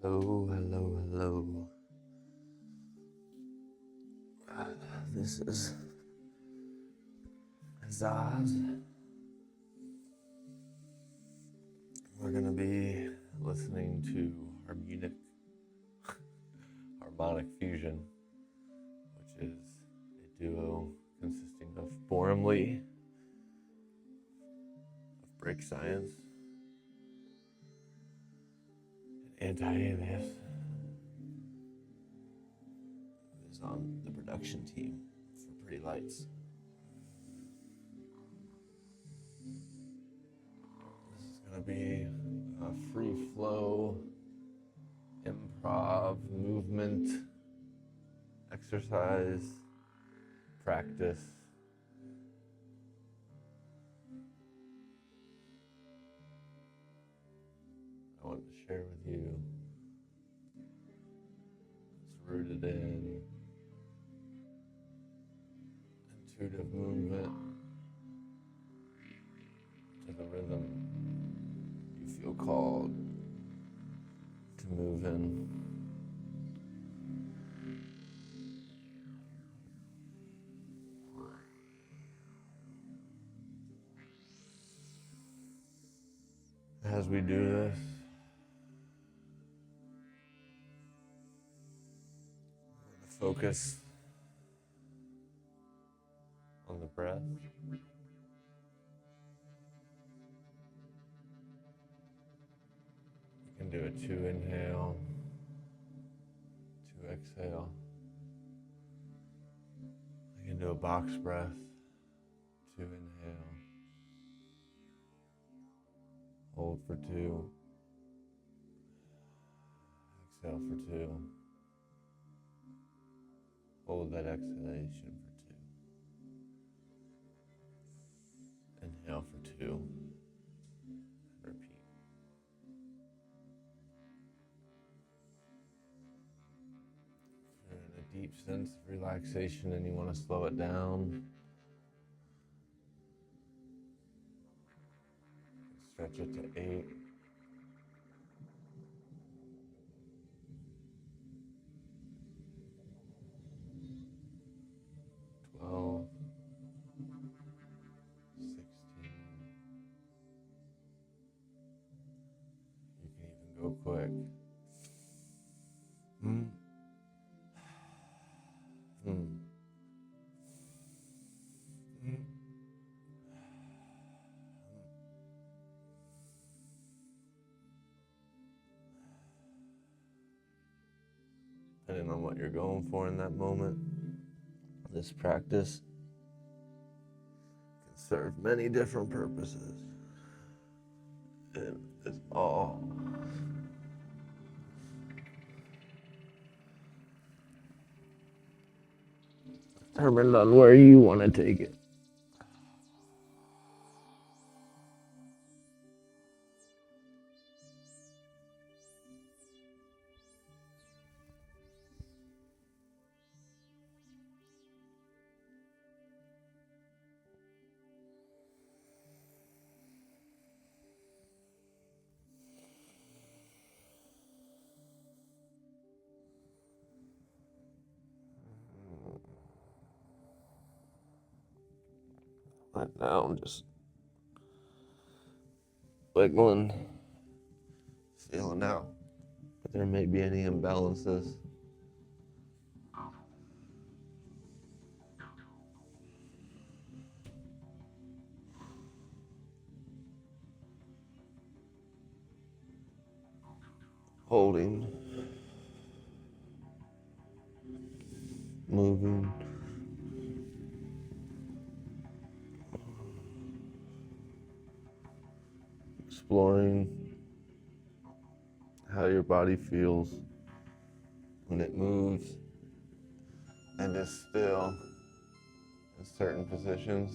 Hello, hello, hello. This is Zaz. We're going to be listening to Harmonic Fusion, which is a duo consisting of Borumlee of Break Science and Anti-Alias, who is on the production team for Pretty Lights. This is going to be a free flow improv movement exercise practice. I want to share with you. It's rooted in intuitive movement to the rhythm you feel called to move in. As we do this, focus on the breath. You can do a 2 inhale, 2 exhale. You can do a box breath, 2 inhale, hold for 2, exhale for 2, hold that exhalation for 2, inhale for 2, repeat. If you're in a deep sense of relaxation and you want to slow it down, stretch it to 8. 12, 16. You can even go quick. Depending on what you're going for in that moment, this practice can serve many different purposes. And it's all determined on where you want to take it. Right now, I'm just wiggling, feeling out. But there may be any imbalances. Holding, moving, exploring how your body feels when it moves and is still in certain positions.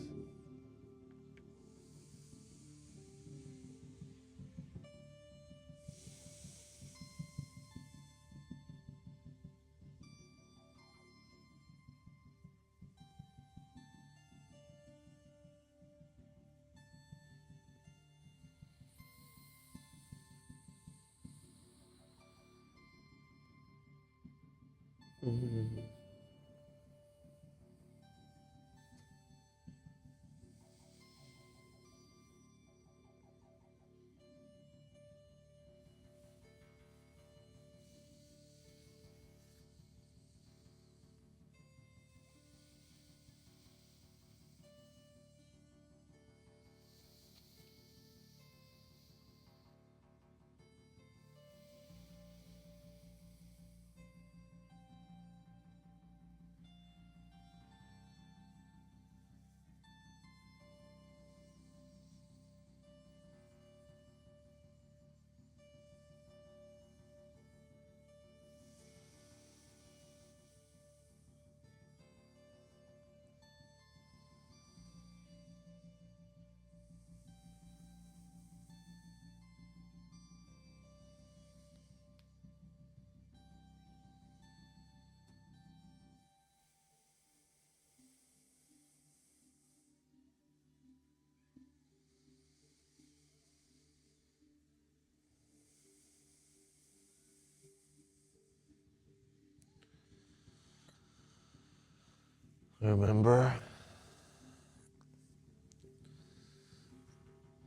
Remember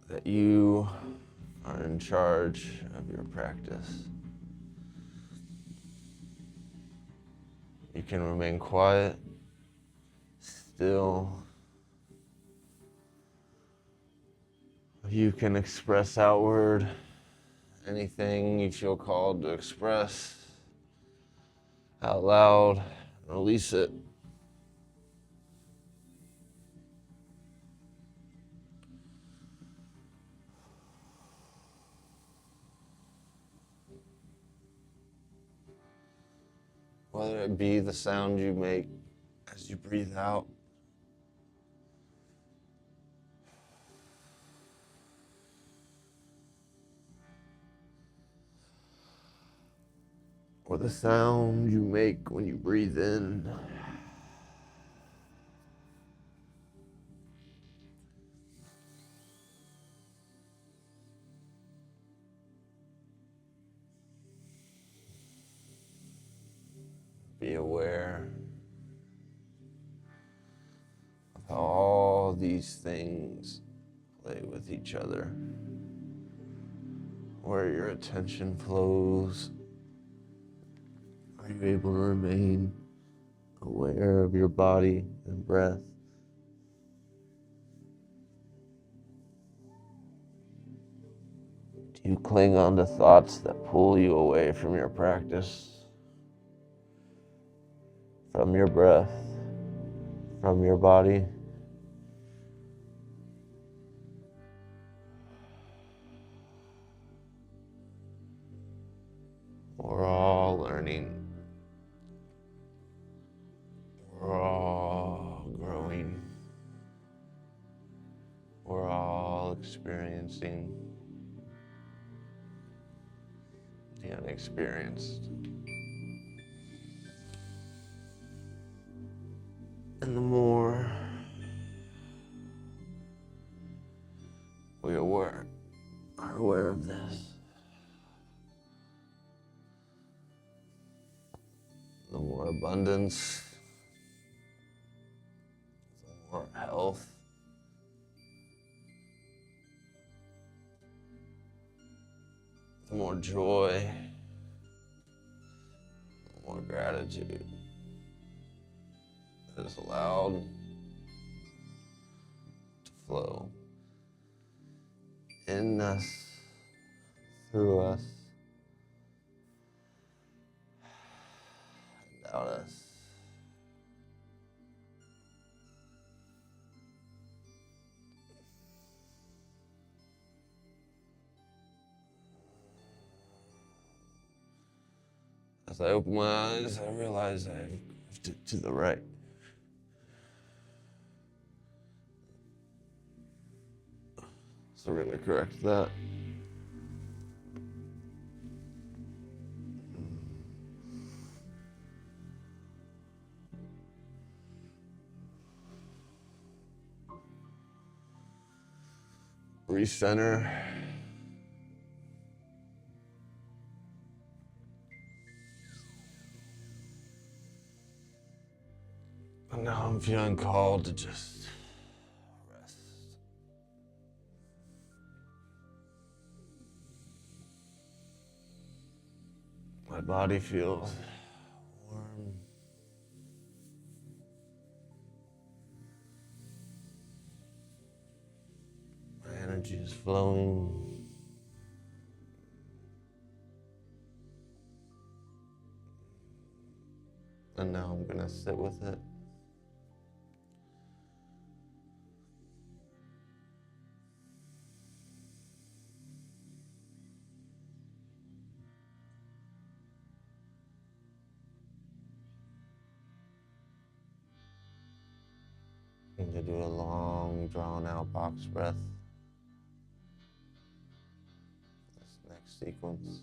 that you are in charge of your practice. You can remain quiet, still. You can express outward anything you feel called to express out loud. Release it. Whether it be the sound you make as you breathe out, or the sound you make when you breathe in. Be aware of how all these things play with each other, where your attention flows. Are you able to remain aware of your body and breath? Do you cling on to thoughts that pull you away from your practice, from your breath, from your body? We're all learning. We're all growing. We're all experiencing the unexperienced. And the more we are aware of this, the more abundance, the more health, the more joy, the more gratitude that is allowed to flow in us, through us, and out us. As I open my eyes, I realize I've drifted to the right. So we're going to correct that. Recenter. Now I'm feeling called to just rest. My body feels warm. My energy is flowing. And now I'm gonna sit with it. I'm gonna do a long, drawn-out box breath. This next sequence.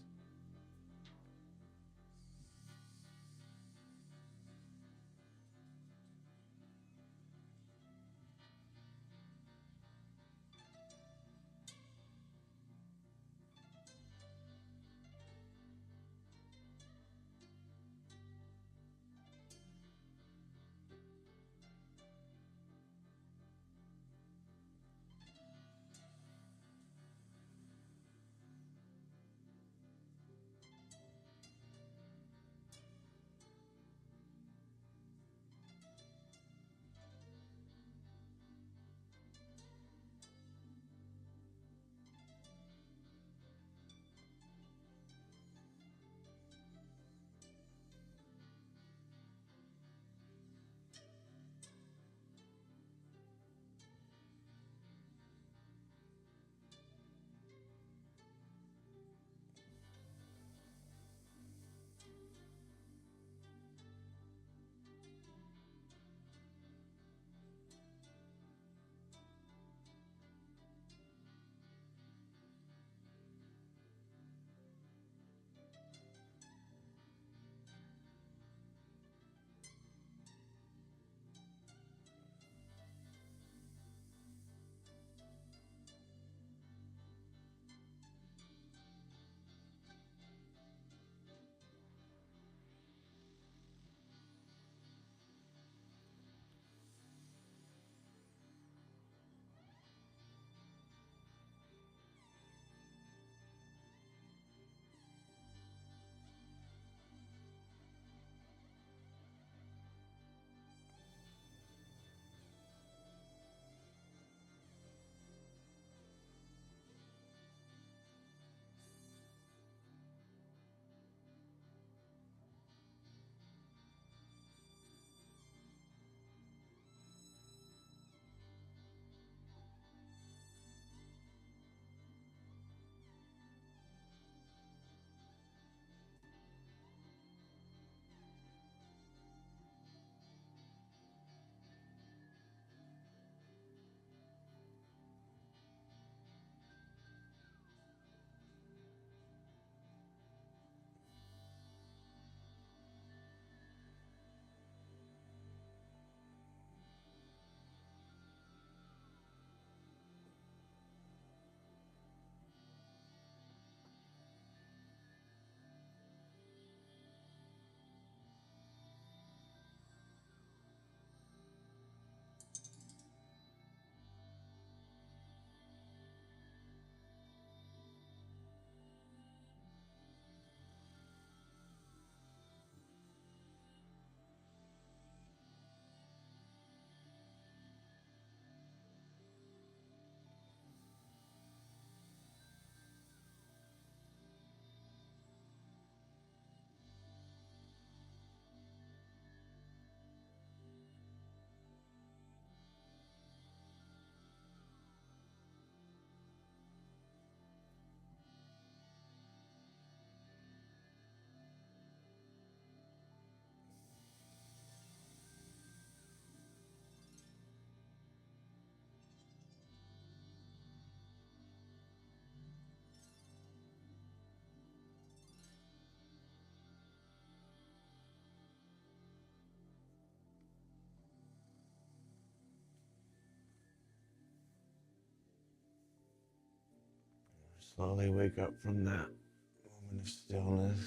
Slowly wake up from that moment of stillness.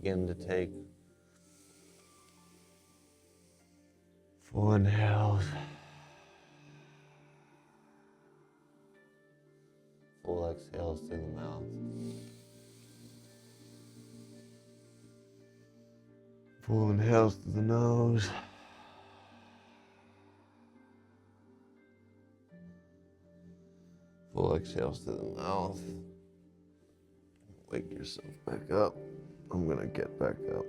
begin to take full inhales, full exhales through the mouth. Full inhales through the nose. Full exhales through the mouth. Wake yourself back up. I'm gonna get back up.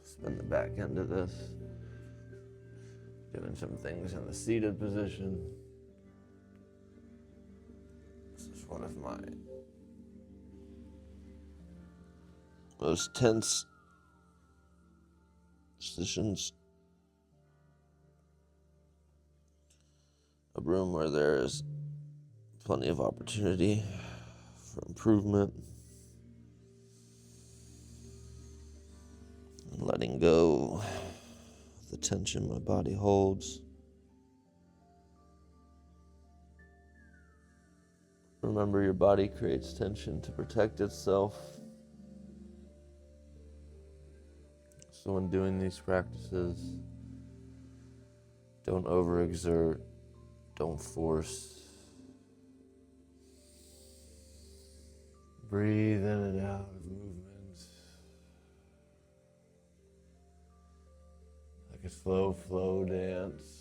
Spin the back end of this. Doing some things in the seated position. This is one of my most tense positions. A room where there is plenty of opportunity for improvement. And letting go of the tension my body holds. Remember, your body creates tension to protect itself. So when doing these practices, don't overexert, don't force. Breathe in and out of movements. Like a slow flow dance.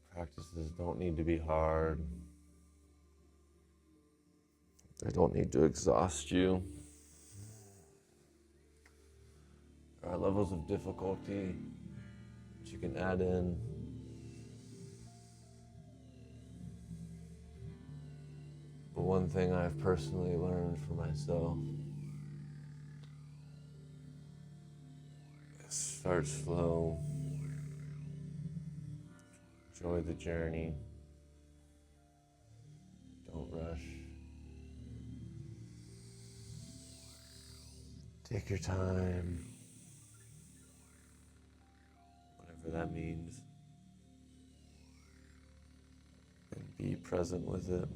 Practices don't need to be hard. They don't need to exhaust you. There are levels of difficulty that you can add in. But one thing I've personally learned for myself is start slow. Enjoy the journey. Don't rush. Take your time. Whatever that means. And be present with it.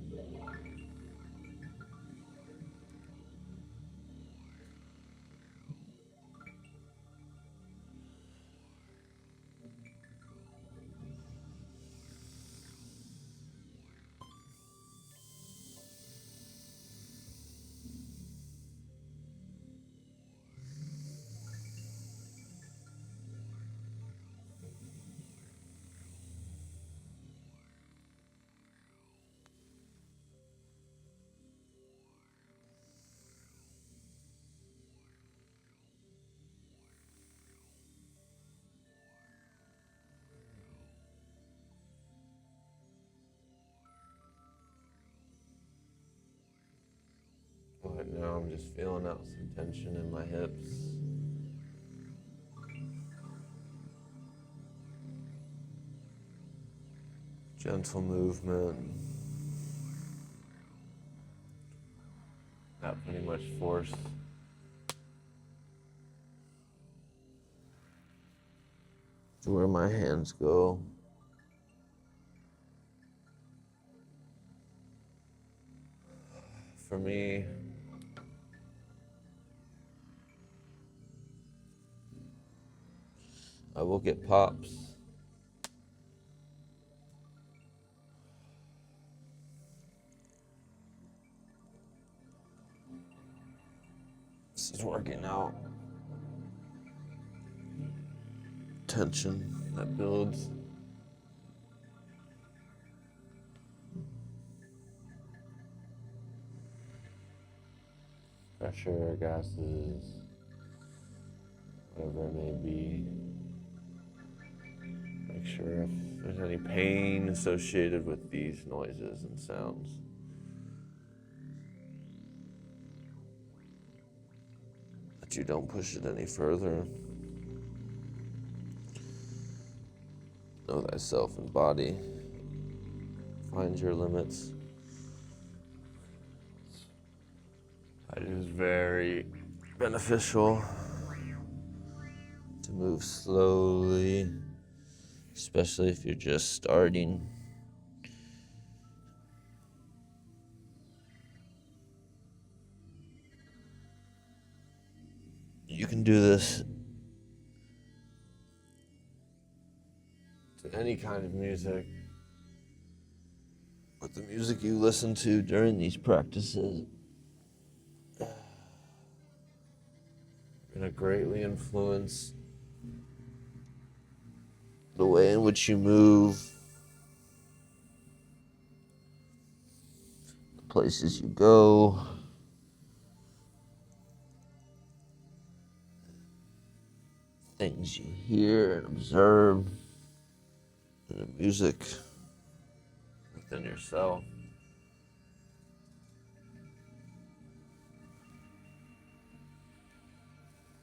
Right now I'm just feeling out some tension in my hips. Gentle movement. Not putting much force. To where my hands go. For me, I will get pops. This is working out. Tension that builds. Pressure, gases, whatever it may be. Make sure if there's any pain associated with these noises and sounds. That you don't push it any further. Know thyself and body. Find your limits. It is very beneficial to move slowly, especially if you're just starting. You can do this to any kind of music, but the music you listen to during these practices are going to greatly influence the way in which you move, the places you go, things you hear and observe, and the music within yourself.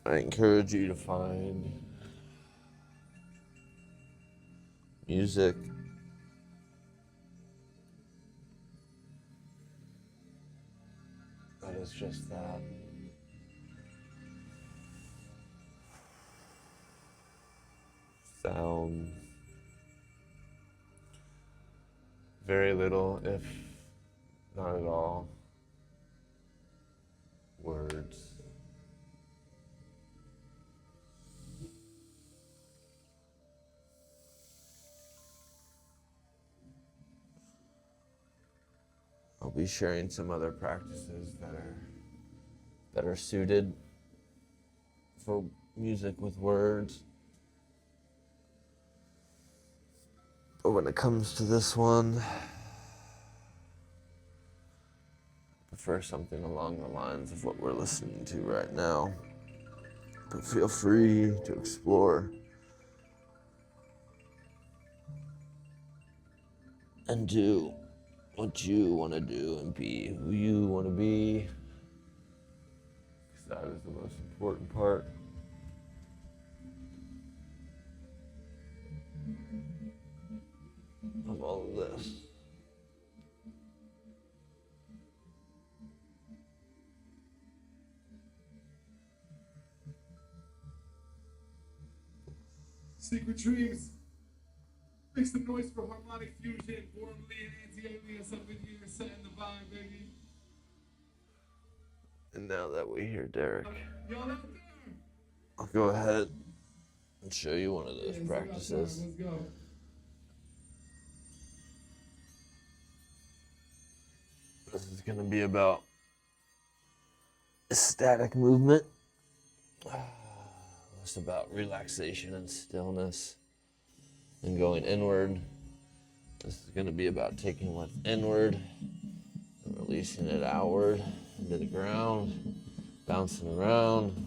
I encourage you to find music that is just that. Sound. Very little, if not at all, words. I'll be sharing some other practices that are suited for music with words. But when it comes to this one, I prefer something along the lines of what we're listening to right now. But feel free to explore and do what you want to do and be who you want to be, because that is the most important part. Of all of this. Secret Dreams. Make some noise for Harmonic Fusion, Warm Lee and Anti-Alias up in here, setting the vibe, baby. And now that we hear Derek, Y'all out there? I'll go ahead and show you one of those practices. Let's go. This is going to be about static movement. It's about relaxation and stillness and going inward. This is going to be about taking what's inward and releasing it outward into the ground, bouncing around.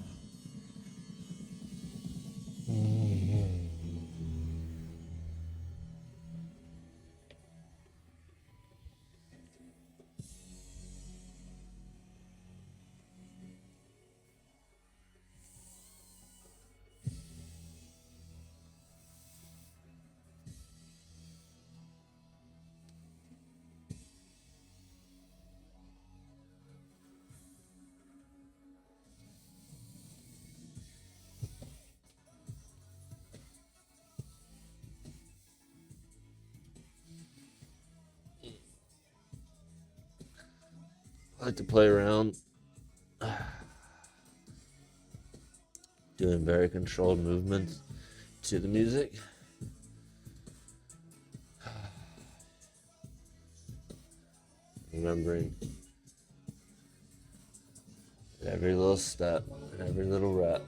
I like to play around, doing very controlled movements to the music. Remembering that every little step and every little rep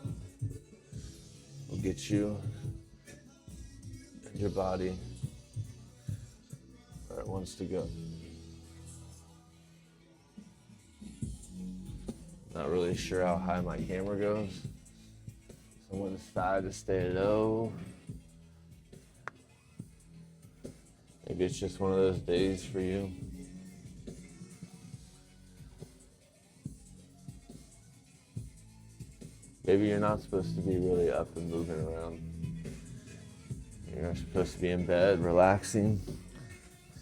will get you and your body where it wants to go. Not really sure how high my camera goes. So I'm going to decide to stay low. Maybe it's just one of those days for you. Maybe you're not supposed to be really up and moving around. You're supposed to be in bed, relaxing. So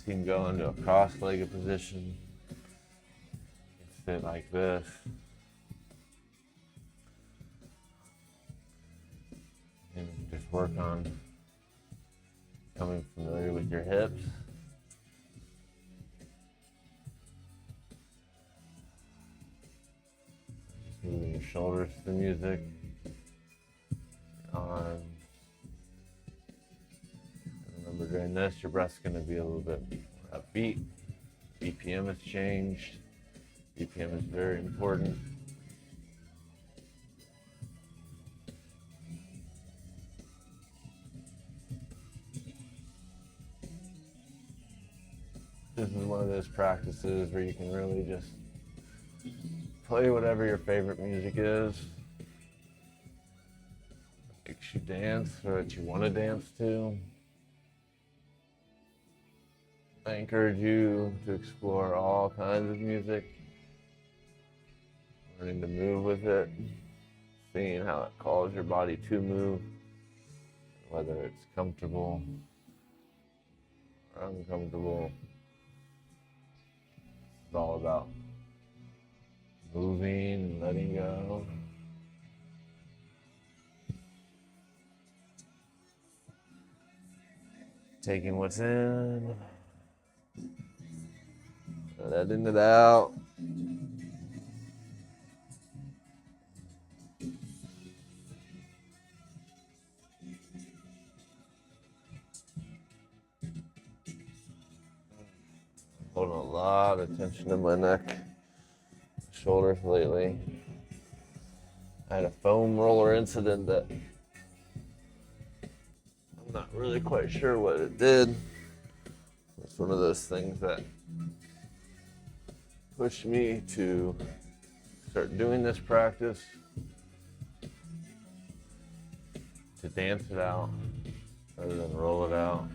you can go into a cross-legged position. sit like this. And just work on becoming familiar with your hips. Just moving your shoulders to the music, your arms. And remember, during this, your breath's going to be a little bit more upbeat. BPM has changed. BPM is very important. This is one of those practices where you can really just play whatever your favorite music is. Makes you dance or that you want to dance to. I encourage you to explore all kinds of music, learning to move with it, seeing how it calls your body to move, whether it's comfortable or uncomfortable. It's all about moving and letting go. Taking what's in, letting it out. Holding a lot of tension in my neck, shoulders lately. I had a foam roller incident that I'm not really quite sure what it did. It's one of those things that pushed me to start doing this practice, to dance it out rather than roll it out.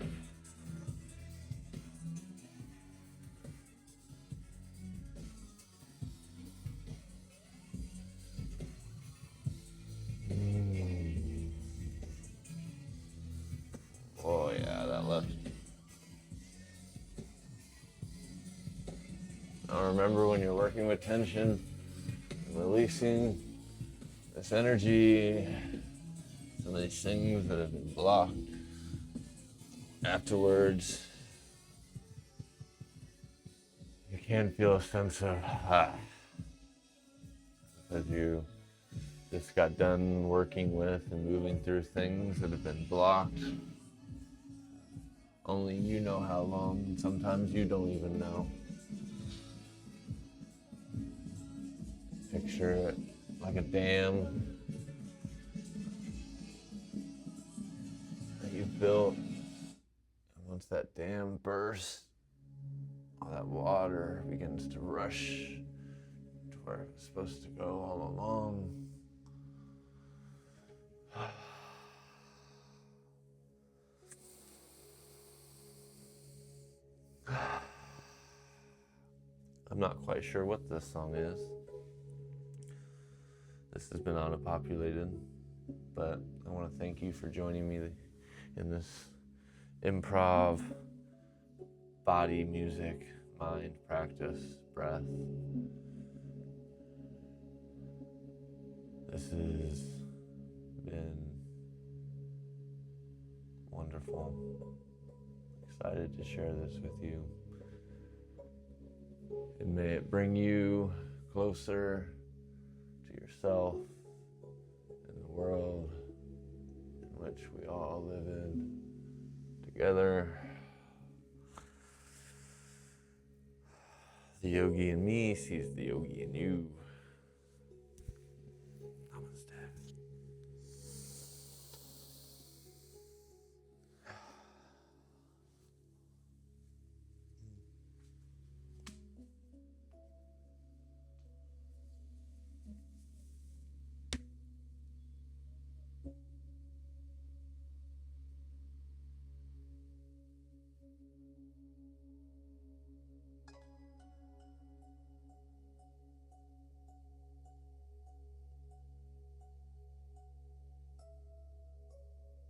Oh yeah, that left. Now remember, when you're working with tension, releasing this energy, some of these things that have been blocked, afterwards, you can feel a sense of as you just got done working with and moving through things that have been blocked. Only you know how long, and sometimes you don't even know. Picture it like a dam that you've built. And once that dam bursts, all that water begins to rush to where it's supposed to go all along. I'm not quite sure what this song is. This has been autopopulated, but I want to thank you for joining me in this improv, body, music, mind, practice, breath. This has been wonderful. Excited to share this with you. And may it bring you closer to yourself and the world in which we all live in together. The yogi in me sees the yogi in you.